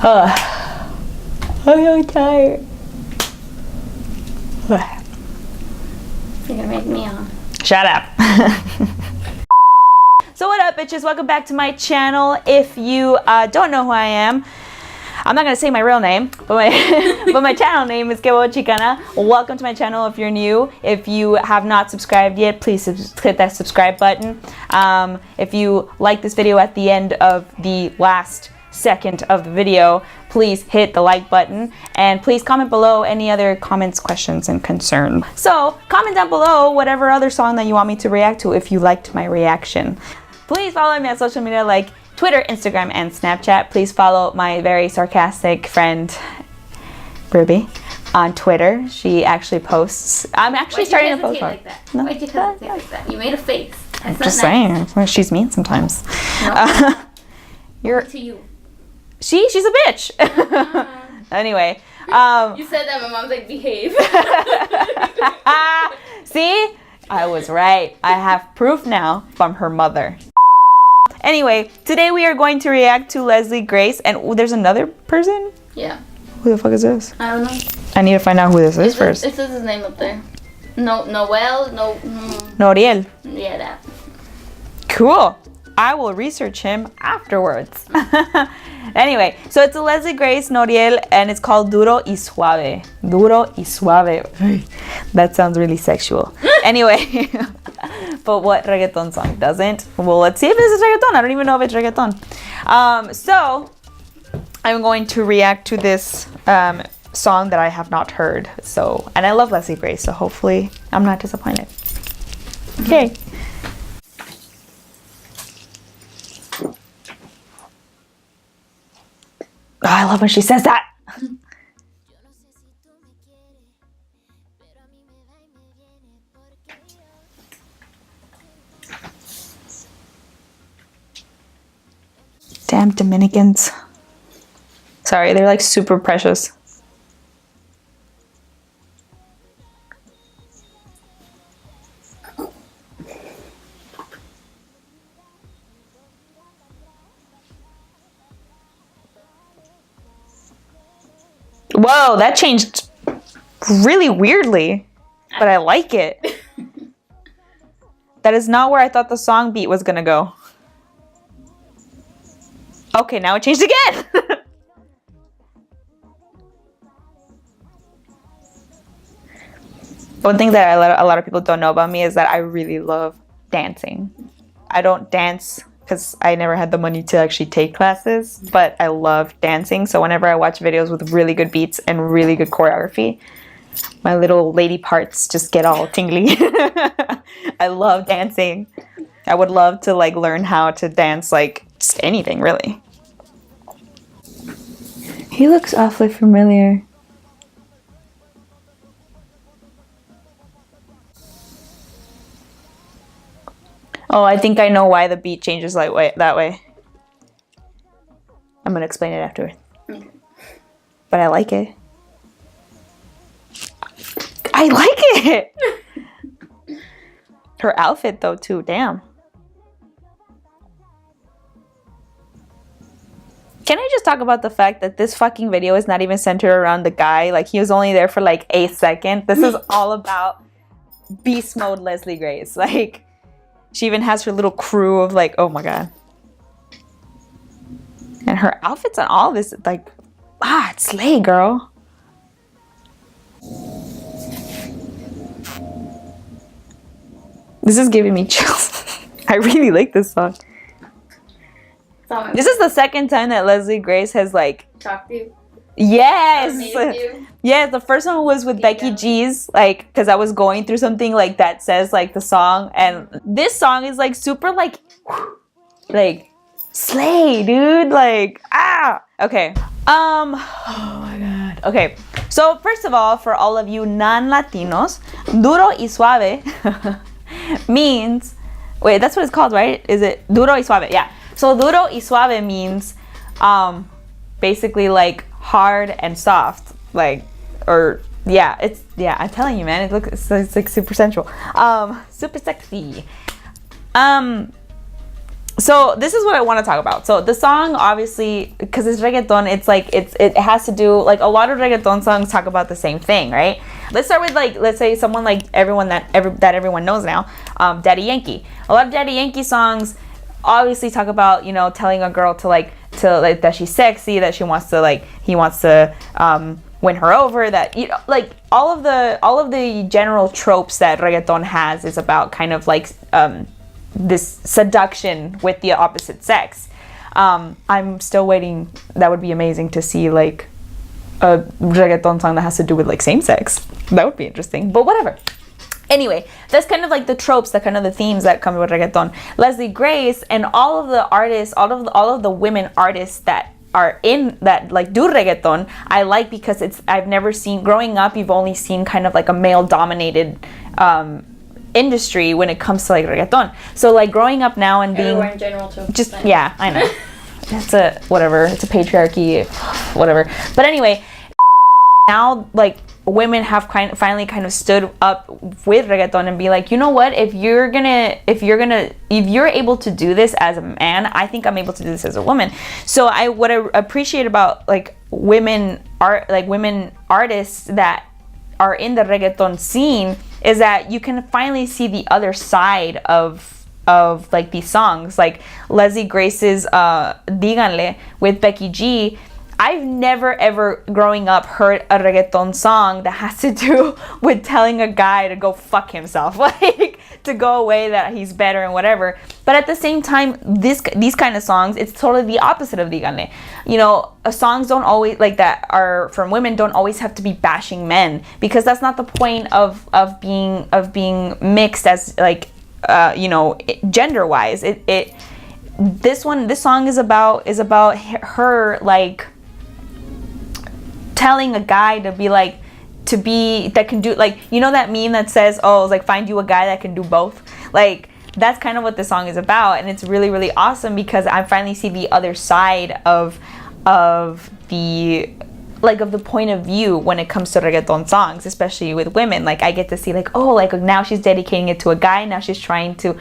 I'm so tired. You're gonna make me on. Shut up. So what up, bitches? Welcome back to my channel. If you don't know who I am, I'm not gonna say my real name, but my channel name is Chicana. Welcome to my channel if you're new. If you have not subscribed yet, please hit that subscribe button. If you like this video at the end of the last second of the video, please hit the like button and please comment below any other comments, questions, and concerns. So comment down below whatever other song that you want me to react to if you liked my reaction. Please follow me on social media like Twitter, Instagram, and Snapchat. Please follow my very sarcastic friend Ruby on Twitter. She actually posts. I'm actually starting to post more. Like that? No, why'd you hesitate like that? You made a face. I'm just saying. She's mean sometimes. No. You're to you. She's a bitch. Anyway, you said that, my mom's like, behave. See, I was right. I have proof now from her mother. Anyway, today we are going to react to Leslie Grace, and there's another person. Yeah. Who the fuck is this? I don't know. I need to find out who this is first. It says his name up there. Noriel. Yeah, that. Cool. I will research him afterwards. Anyway, so it's a Leslie Grace Noriel and it's called Duro y Suave. Duro y Suave. That sounds really sexual. Anyway, but what reggaeton song doesn't? Well, let's see if this is reggaeton. I don't even know if it's reggaeton. So I'm going to react to this song that I have not heard. So, and I love Leslie Grace, so hopefully I'm not disappointed. Okay. Oh, I love when she says that. Damn Dominicans. Sorry, they're like super precious. Whoa, that changed really weirdly, but I like it. That is not where I thought the song beat was gonna go. Okay, now it changed again. One thing that a lot of people don't know about me is that I really love dancing. I don't dance because I never had the money to actually take classes, but I love dancing. So whenever I watch videos with really good beats and really good choreography, my little lady parts just get all tingly. I love dancing. I would love to like learn how to dance like just anything really. He looks awfully familiar. Oh, I think I know why the beat changes that way. I'm gonna explain it afterward. Okay. But I like it. I like it! Her outfit though too, damn. Can I just talk about the fact that this fucking video is not even centered around the guy? Like he was only there for like a second. This is all about beast mode Leslie Grace. Like, she even has her little crew of like, oh my god. And her outfits and all this, like, it's slay, girl. This is giving me chills. I really like this song. This is the second time that Leslie Grace has like... Talked to you? Yes! Yeah, the first one was with Becky G's, like, because I was going through something like that says like the song, and this song is like super like slay, dude, like okay. Oh my god. Okay, so first of all, for all of you non-Latinos, Duro y Suave means, wait, that's what it's called, right? Is it Duro y Suave? Yeah. So Duro y Suave means basically like hard and soft, like, or yeah, I'm telling you, man, it's like super sensual, super sexy. So this is what I want to talk about. So the song, obviously, because it's reggaeton, it's like it has to do, like, a lot of reggaeton songs talk about the same thing, right? Let's start with, like, let's say someone like everyone that everyone knows now, Daddy Yankee. A lot of Daddy Yankee songs obviously talk about, you know, telling a girl to that she's sexy, that he wants to win her over, that, you know, like all of the general tropes that reggaeton has is about kind of like this seduction with the opposite sex. I'm still waiting. That would be amazing to see, like, a reggaeton song that has to do with, like, same sex. That would be interesting, but whatever. Anyway, that's kind of like the tropes, that kind of the themes that come with reggaeton. Leslie Grace and all of the artists, all of the women artists that are in that, like, do reggaeton, I like, because I've never seen, growing up, you've only seen kind of like a male dominated industry when it comes to, like, reggaeton. So, like, growing up now and being everywhere in general too. Just yeah, I know. It's a whatever. It's a patriarchy, whatever. But anyway, now, like, women have finally kind of stood up with reggaeton and be like, you know what? If you're able to do this as a man, I think I'm able to do this as a woman. So what I appreciate about, like, women artists that are in the reggaeton scene is that you can finally see the other side of like these songs, like Leslie Grace's Díganle with Becky G. I've never ever growing up heard a reggaeton song that has to do with telling a guy to go fuck himself, like to go away, that he's better and whatever. But at the same time, these kind of songs, it's totally the opposite of Díganle. You know, songs don't always, like, that are from women, don't always have to be bashing men, because that's not the point of being mixed as, like, you know, gender wise. This song is about her, like, telling a guy that can do, like, you know that meme that says, oh, it's like, find you a guy that can do both. Like, that's kind of what the song is about, and it's really, really awesome because I finally see the other side of the point of view when it comes to reggaeton songs, especially with women. Like, I get to see, like, oh, like, now she's dedicating it to a guy, now she's trying to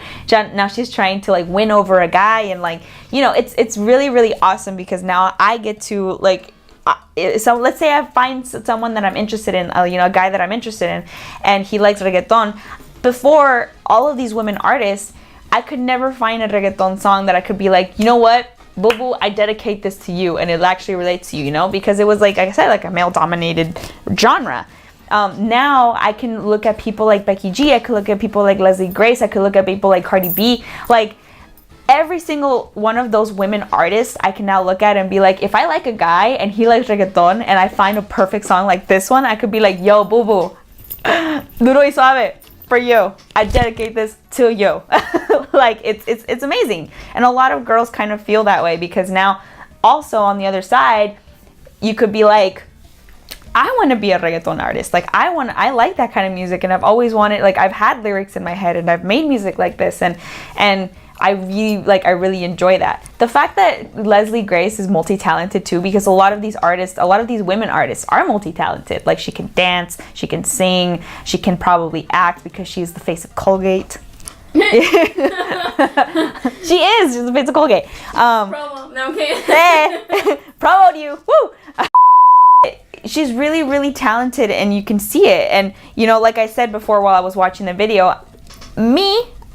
like win over a guy, and, like, you know, it's really, really awesome because now I get to, like, so let's say I find someone that I'm interested in, you know, a guy that I'm interested in, and he likes reggaeton. Before, all of these women artists, I could never find a reggaeton song that I could be like, you know what, boo boo, I dedicate this to you, and it actually relates to you, you know, because it was, like I said, like a male dominated genre. Now I can look at people like Becky G, I could look at people like Leslie Grace, I could look at people like Cardi B, like, every single one of those women artists I can now look at and be like, if I like a guy and he likes reggaeton and I find a perfect song like this one, I could be like, yo, boo boo, Dura y Suave for you, I dedicate this to you. Like, it's amazing. And a lot of girls kind of feel that way, because now also on the other side, you could be like, I want to be a reggaeton artist. Like, I like that kind of music, and I've always wanted, like, I've had lyrics in my head and I've made music like this, and I really enjoy that. The fact that Leslie Grace is multi-talented too, because a lot of these women artists are multi-talented. Like, she can dance, she can sing, she can probably act because she's the face of Colgate. She's the face of Colgate. Promo. No, okay. Hey, promote you. Woo! She's really, really talented, and you can see it. And, you know, like I said before while I was watching the video,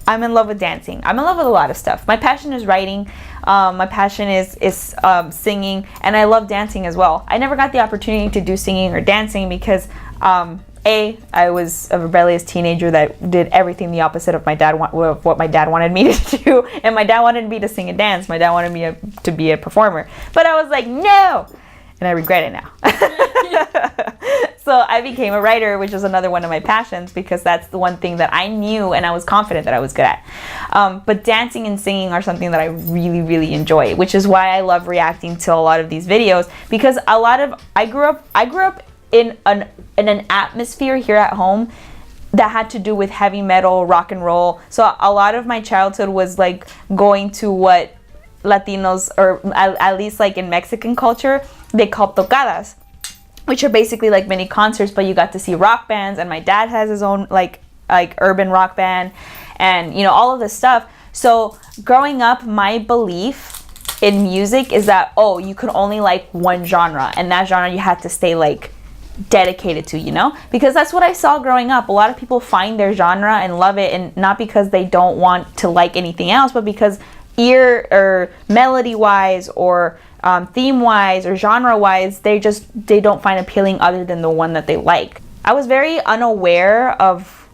I'm in love with dancing. I'm in love with a lot of stuff. My passion is writing. My passion is singing, and I love dancing as well. I never got the opportunity to do singing or dancing because, I was a rebellious teenager that did everything the opposite of what my dad wanted me to do, and my dad wanted me to sing and dance. My dad wanted me to be a performer, but I was like, no, and I regret it now. So I became a writer, which is another one of my passions, because that's the one thing that I knew and I was confident that I was good at. But dancing and singing are something that I really, really enjoy, which is why I love reacting to a lot of these videos, because I grew up in an atmosphere here at home that had to do with heavy metal, rock and roll. So a lot of my childhood was like going to what Latinos, or at least like in Mexican culture, they call tocadas, which are basically like mini concerts, but you got to see rock bands, and my dad has his own like urban rock band, and, you know, all of this stuff. So growing up, my belief in music is that, oh, you could only like one genre, and that genre you had to stay like dedicated to, you know? Because that's what I saw growing up. A lot of people find their genre and love it, and not because they don't want to like anything else, but because ear or melody wise or theme wise or genre wise, they don't find appealing other than the one that they like. I was very unaware of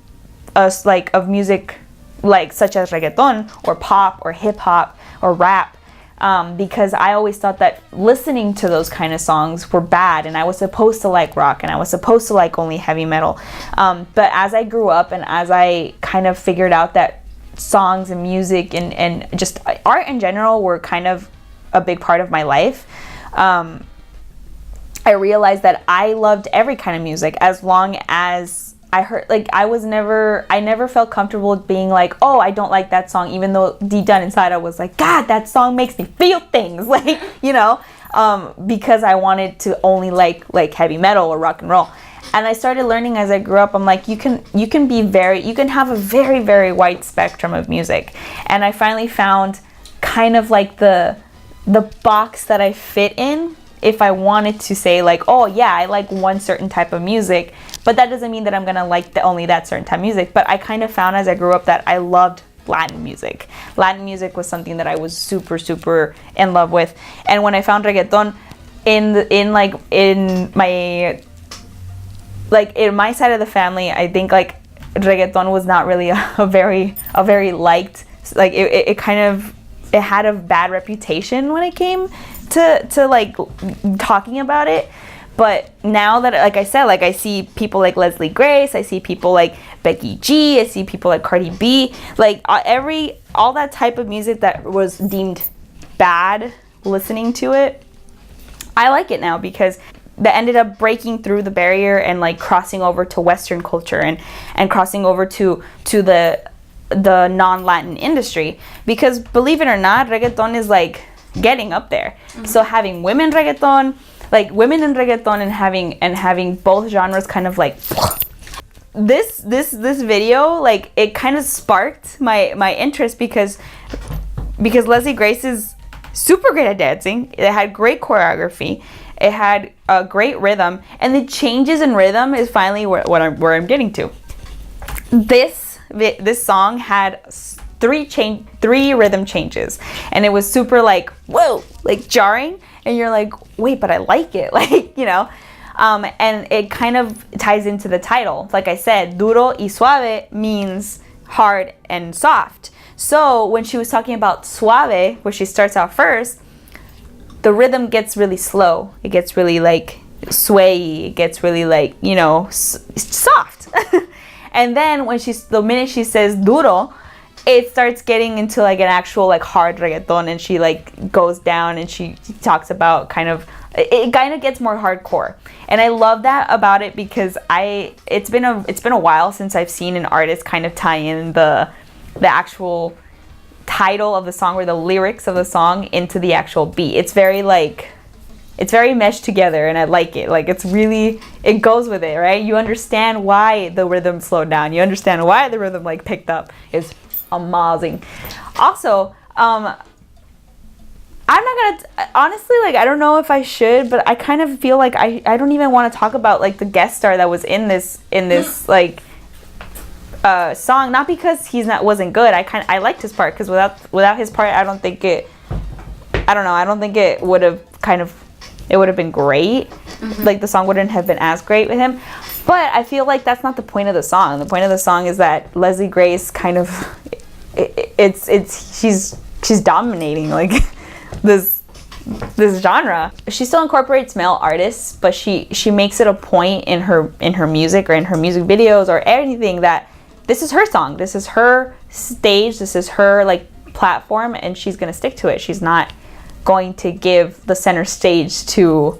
music like such as reggaeton or pop or hip hop or rap, because I always thought that listening to those kind of songs were bad, and I was supposed to like rock, and I was supposed to like only heavy metal. But as I grew up and as I kind of figured out that songs and music and just art in general were kind of a big part of my life, I realized that I loved every kind of music as long as I heard, like, I never felt comfortable being like, oh, I don't like that song, even though deep down inside I was like, God, that song makes me feel things, like, you know, because I wanted to only like heavy metal or rock and roll. And I started learning as I grew up. I'm like, you can have a very, very wide spectrum of music. And I finally found kind of like the box that I fit in if I wanted to say like, oh yeah, I like one certain type of music, but that doesn't mean that I'm gonna like only that certain type of music. But I kind of found as I grew up that I loved Latin music. Latin music was something that I was super, super in love with. And when I found reggaeton in my side of the family, I think like reggaeton was not really a very liked, like it had a bad reputation when it came to like talking about it. But now that, like I said, like I see people like Leslie Grace, I see people like Becky G, I see people like Cardi B, like all that type of music that was deemed bad listening to it, I like it now because that ended up breaking through the barrier and like crossing over to Western culture and crossing over to the non-Latin industry, because believe it or not, reggaeton is like getting up there. Mm-hmm. So having women in reggaeton and having both genres kind of like this video, like it kind of sparked my interest because Leslie Grace is super great at dancing. It had great choreography. It had a great rhythm, and the changes in rhythm is finally where I'm getting to. This song had three rhythm changes, and it was super like, whoa, like jarring, and you're like, wait, but I like it, like, you know. And it kind of ties into the title. Like I said, duro y suave means hard and soft. So when she was talking about suave, where she starts out first, the rhythm gets really slow. It gets really like sway. It gets really like, you know, soft. And then the minute she says duro, it starts getting into like an actual like hard reggaeton, and she like goes down and she talks about it kind of gets more hardcore. And I love that about it because it's been a while since I've seen an artist kind of tie in the actual title of the song or the lyrics of the song into the actual beat. It's very meshed together, and I like it. Like it goes with it, right? You understand why the rhythm slowed down. You understand why the rhythm like picked up. It's amazing. Also, I'm not gonna, honestly, like I don't know if I should, but I kind of feel like I don't even want to talk about like the guest star that was in this like song. Not because wasn't good. I liked his part, because without his part, I don't think it would have been great. Mm-hmm. Like the song wouldn't have been as great with him. But I feel like that's not the point of the song. The point of the song is that Leslie Grace kind of she's dominating like this genre. She still incorporates male artists, but she makes it a point in her music or in her music videos or anything that this is her song, this is her stage, this is her like platform, and she's gonna stick to it. She's not going to give the center stage to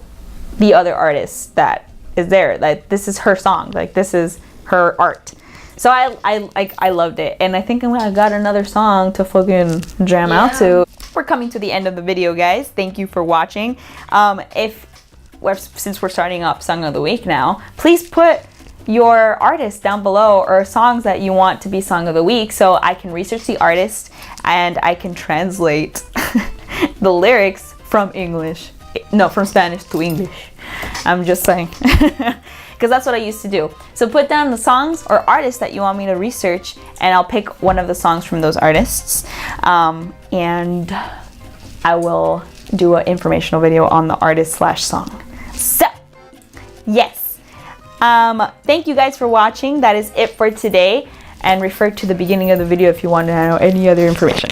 the other artists that is there. Like this is her song, like this is her art. So I loved it, and I think I got another song to fucking jam out to. We're coming to the end of the video, guys. Thank you for watching. Since we're starting up Song of the Week now, please put your artists down below or songs that you want to be Song of the Week, so I can research the artist and I can translate the lyrics from Spanish to English. I'm just saying. Because that's what I used to do. So put down the songs or artists that you want me to research, and I'll pick one of the songs from those artists. And I will do an informational video on the artist/song. So, yes. Thank you guys for watching. That is it for today. And refer to the beginning of the video if you want to know any other information.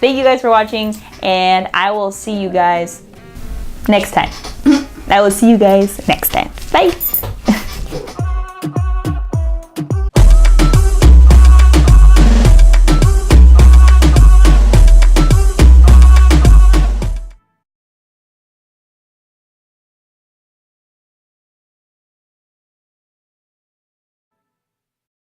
Thank you guys for watching, and I will see you guys next time. Bye.